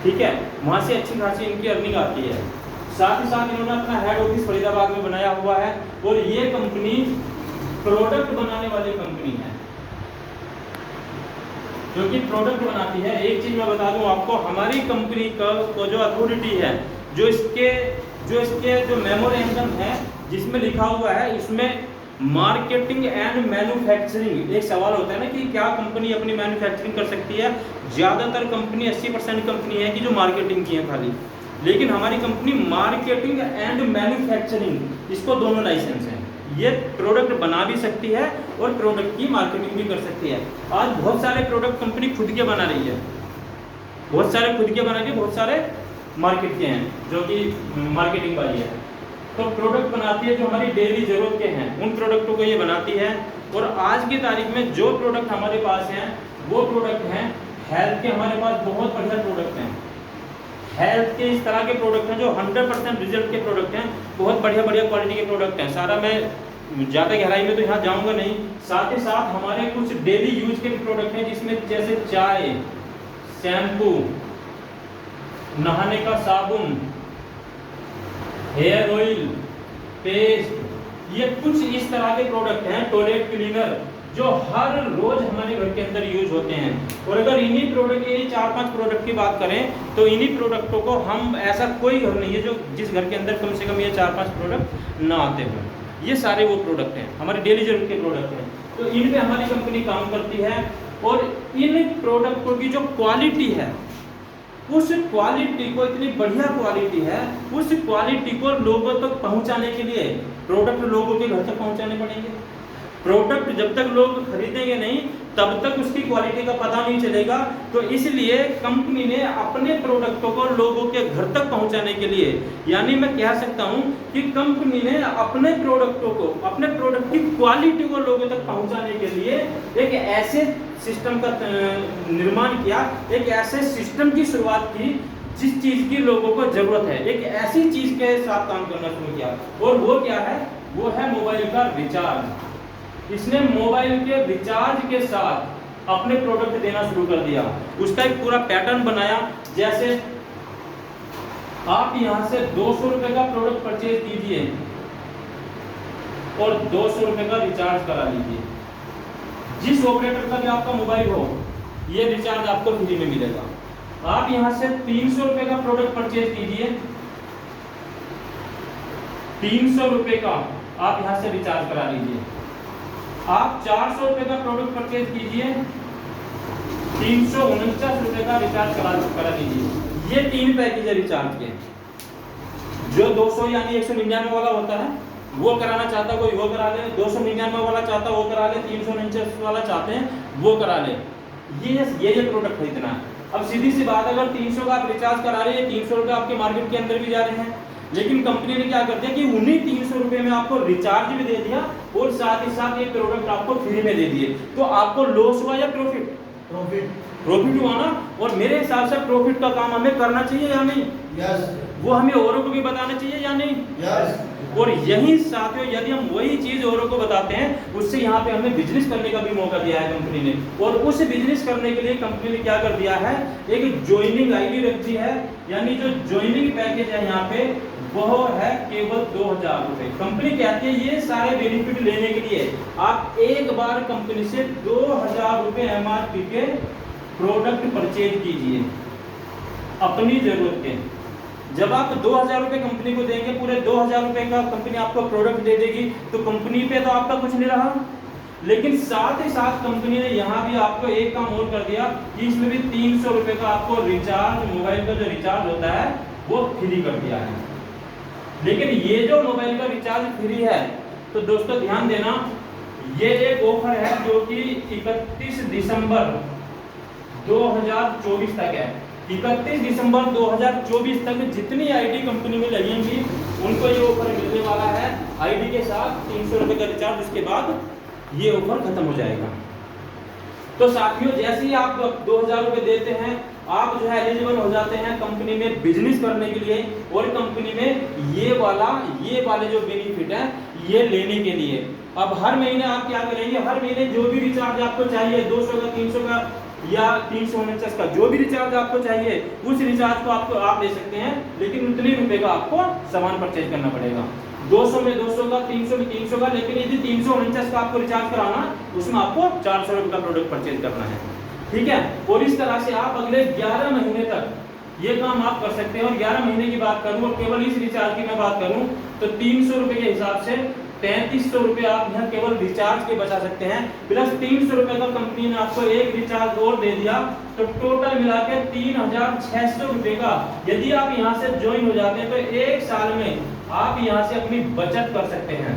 ठीक है, वहाँ से अच्छी खासी इनकी अर्निंग आती है। साथ ही साथ इन्होंने अपना हेड ऑफिस फरीदाबाद में बनाया हुआ है और ये कंपनी प्रोडक्ट बनाने वाली कंपनी है, जो कि प्रोडक्ट बनाती है। एक चीज मैं बता दूं आपको, हमारी कंपनी का जो अथॉरिटी है, जो इसके जो मेमोरेंडम है जिसमें लिखा हुआ है, इसमें मार्केटिंग एंड मैन्युफैक्चरिंग, एक सवाल होता है ना कि क्या कंपनी अपनी मैन्युफैक्चरिंग कर सकती है। ज़्यादातर कंपनी 80% कंपनी है कि जो मार्केटिंग की है खाली, लेकिन हमारी कंपनी मार्केटिंग एंड मैन्युफैक्चरिंग, इसको दोनों लाइसेंस हैं। ये प्रोडक्ट बना भी सकती है और प्रोडक्ट की मार्केटिंग भी कर सकती है। आज बहुत सारे प्रोडक्ट कंपनी खुद के बना रही है, बहुत सारे खुद के बना के बहुत सारे मार्केट के हैं जो कि मार्केटिंग वाली है। तो प्रोडक्ट बनाती है जो हमारी डेली जरूरत के हैं, उन प्रोडक्टों को ये बनाती है। और आज की तारीख में जो प्रोडक्ट हमारे पास हैं वो प्रोडक्ट हैं हेल्थ के। हमारे पास बहुत बढ़िया प्रोडक्ट हैं हेल्थ के, इस तरह के प्रोडक्ट हैं जो 100% रिजल्ट के प्रोडक्ट हैं, बहुत बढ़िया क्वालिटी के प्रोडक्ट हैं। सारा मैं ज़्यादा गहराई में तो यहाँ जाऊँगा नहीं। साथ ही साथ हमारे कुछ डेली यूज के भी प्रोडक्ट हैं, जिसमें जैसे चाय, शैम्पू, नहाने का साबुन, हेयर ऑयल, पेस्ट, ये कुछ इस तरह के प्रोडक्ट हैं, टॉयलेट क्लीनर, जो हर रोज हमारे घर के अंदर यूज होते हैं। और अगर इन्हीं प्रोडक्ट, ये 4-5 प्रोडक्ट की बात करें तो इन्हीं प्रोडक्टों को हम, ऐसा कोई घर नहीं है जो जिस घर के अंदर कम से कम ये 4-5 प्रोडक्ट ना आते हों। ये सारे वो प्रोडक्ट हैं, हमारे डेली जरूरत के प्रोडक्ट हैं, तो इन पे हमारी कंपनी काम करती है। और इन प्रोडक्टों की जो क्वालिटी है, उस क्वालिटी को, इतनी बढ़िया क्वालिटी है, उस क्वालिटी को लोगों तक पहुंचाने के लिए प्रोडक्ट लोगों के घर तक पहुंचाने पड़ेंगे। प्रोडक्ट जब तक लोग खरीदेंगे नहीं तब तक उसकी क्वालिटी का पता नहीं चलेगा। तो इसलिए कंपनी ने अपने प्रोडक्टों को लोगों के घर तक पहुंचाने के लिए, यानी मैं कह सकता हूं कि कंपनी ने अपने प्रोडक्टों को, अपने प्रोडक्ट की क्वालिटी को लोगों तक पहुंचाने के लिए एक ऐसे सिस्टम का निर्माण किया, एक ऐसे सिस्टम की शुरुआत की जिस चीज की लोगों को जरूरत है। एक ऐसी चीज के साथ काम करना शुरू किया, और वो क्या है? वो है मोबाइल का रिचार्ज। इसने मोबाइल के रिचार्ज के साथ अपने प्रोडक्ट देना शुरू कर दिया। उसका एक पूरा पैटर्न बनाया, जैसे आप यहां से 200 रुपए का प्रोडक्ट परचेज कीजिए और 200 रुपए का रिचार्ज करा लीजिए। जिस ऑपरेटर का भी आपका मोबाइल हो, ये रिचार्ज आपको फ्री में मिलेगा। आप यहां से 300 रुपए का प्रोडक्ट परचेज कीजिए, 300 रुपए का आप यहां से रिचार्ज करा लीजिए। आप 400 रुपए का प्रोडक्ट परचेज कीजिए, 349 रुपए का रिचार्ज करा लीजिए। ये 3 पैकेज है रिचार्ज के। जो 200 यानी 199 वाला होता है वो कराना चाहता कोई वो करा ले, 299 वाला चाहता वो करा ले, 349 वाला चाहते हैं वो करा ले। ये प्रोडक्ट खरीदना है। अब सीधी सी बात, अगर 300 का आप रिचार्ज करा रहे हैं, 300 रुपए आपके मार्केट के अंदर भी जा रहे हैं, लेकिन कंपनी ने क्या कर दिया कि उन्हीं 300 रुपए में आपको रिचार्ज भी दे दिया और साथ ही साथ ये प्रोडक्ट आपको फ्री में दे दिए। तो आपको लॉस हुआ या प्रॉफिट? प्रॉफिट हुआ ना। और मेरे हिसाब से प्रॉफिट का काम हमें करना चाहिए या नहीं? यस। वो हमें औरों को भी बताना चाहिए या नहीं? यस। और यही साथियों, यदि हम वही चीज औरों को बताते हैं, उससे यहाँ पे हमें बिजनेस करने का भी मौका दिया है कंपनी ने। और उस बिजनेस करने के लिए कंपनी ने क्या कर दिया है, एक ज्वाइनिंग आईडी रख दी है। यानी जो ज्वाइनिंग पैकेज है यहाँ पे वो है केवल 2000 रुपए। कंपनी कहती है ये सारे बेनिफिट लेने के लिए आप एक बार कंपनी से 2000 रुपए MRP के प्रोडक्ट परचेज कीजिए अपनी जरूरत के। जब आप 2000 रुपए कंपनी को देंगे, पूरे 2000 रुपए का कंपनी आपको प्रोडक्ट दे देगी, तो कंपनी पे तो आपका कुछ नहीं रहा। लेकिन साथ ही साथ कंपनी ने यहाँ भी आपको एक काम और कर दिया कि इसमें भी 300 रुपए का आपको रिचार्ज, मोबाइल का जो रिचार्ज होता है वो फ्री कर दिया है। लेकिन ये जो मोबाइल का रिचार्ज फ्री है, तो दोस्तों ध्यान देना, ये एक ऑफर है जो कि 31 दिसंबर 2024 तक है। 31 दिसंबर 2024 तक जितनी आईडी कंपनी में लगेंगी उनको ये ऑफर मिलने वाला है। आईडी के साथ 300 रुपए का रिचार्ज, उसके बाद ये ऑफर खत्म हो जाएगा। तो साथियों, जैसे ही आप 2000 रुपए देते हैं, आप जो है एलिजिबल हो जाते हैं कंपनी में बिजनेस करने के लिए और कंपनी में ये वाले जो बेनिफिट है ये लेने के लिए। अब हर महीने आप क्या करेंगे, हर महीने जो भी रिचार्ज आपको चाहिए, 200 का, 300 का, या 349 का जो भी रिचार्ज आपको चाहिए उस रिचार्ज को आपको आप ले सकते हैं, लेकिन उतने रुपए का आपको सामान परचेज करना पड़ेगा। 200 में 200 का, 300 में 300 का, लेकिन यदि 349 का आपको रिचार्ज कराना उसमें आपको 400 रुपए का प्रोडक्ट परचेज करना है, ठीक है। और इस तरह से आप अगले 11 महीने तक ये काम आप कर सकते हैं। और 11 महीने की बात करूं और केवल इस रिचार्ज की मैं बात करूं तो 300 रुपए के हिसाब से 3300 रुपए आप यहाँ केवल रिचार्ज के बचा सकते हैं, प्लस 300 रुपए का कंपनी ने आपको एक रिचार्ज और दे दिया, तो टोटल मिला के 3600 रुपए का यदि आप यहाँ से ज्वाइन हो जाते हैं तो एक साल में आप यहाँ से अपनी बचत कर सकते हैं,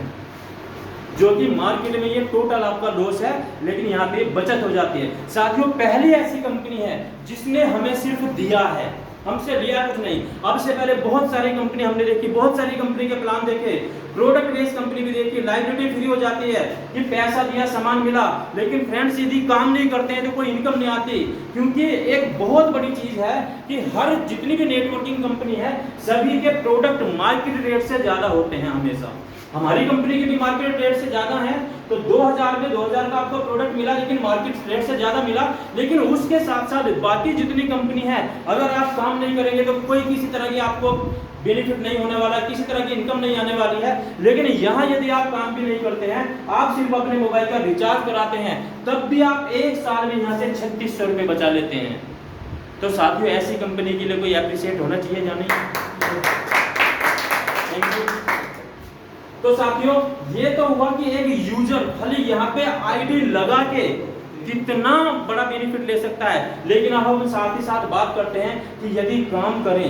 जो कि मार्केट में ये टोटल आपका लॉस है, लेकिन यहाँ पे बचत हो जाती है। साथियों, पहली ऐसी कंपनी है जिसने हमें सिर्फ दिया है, हमसे लिया कुछ नहीं। अब से पहले बहुत सारी कंपनी हमने देखी, बहुत सारी कंपनी के प्लान देखे, प्रोडक्ट बेस्ड कंपनी भी देखी, लाइबिलिटी फ्री हो जाती है कि पैसा दिया सामान मिला, लेकिन फ्रेंड्स यदि काम नहीं करते हैं तो कोई इनकम नहीं आती। क्योंकि एक बहुत बड़ी चीज है कि हर जितनी भी नेटवर्किंग कंपनी है सभी के प्रोडक्ट मार्केट रेट से ज्यादा होते हैं हमेशा। हमारी कंपनी के भी मार्केट रेट से ज्यादा है, तो 2000 में 2000 का आपको प्रोडक्ट मिला, लेकिन मार्केट रेट से ज्यादा मिला। लेकिन उसके साथ साथ बाकी जितनी कंपनी है, अगर आप काम नहीं करेंगे तो कोई किसी तरह की आपको बेनिफिट नहीं होने वाला, किसी तरह की इनकम नहीं आने वाली है। लेकिन यहाँ यदि आप काम भी नहीं करते हैं, आप सिर्फ अपने मोबाइल का रिचार्ज कराते हैं, तब भी आप एक साल में यहाँ से 3600 रुपए बचा लेते हैं। तो साथियों, ऐसी कंपनी के लिए कोई एप्रिशिएट होना चाहिए या नहीं? Thank you. तो साथियों, ये तो हुआ कि एक यूजर खाली यहाँ पे आईडी लगा के कितना बड़ा बेनिफिट ले सकता है। लेकिन अब हम साथ ही साथ बात करते हैं कि यदि काम करें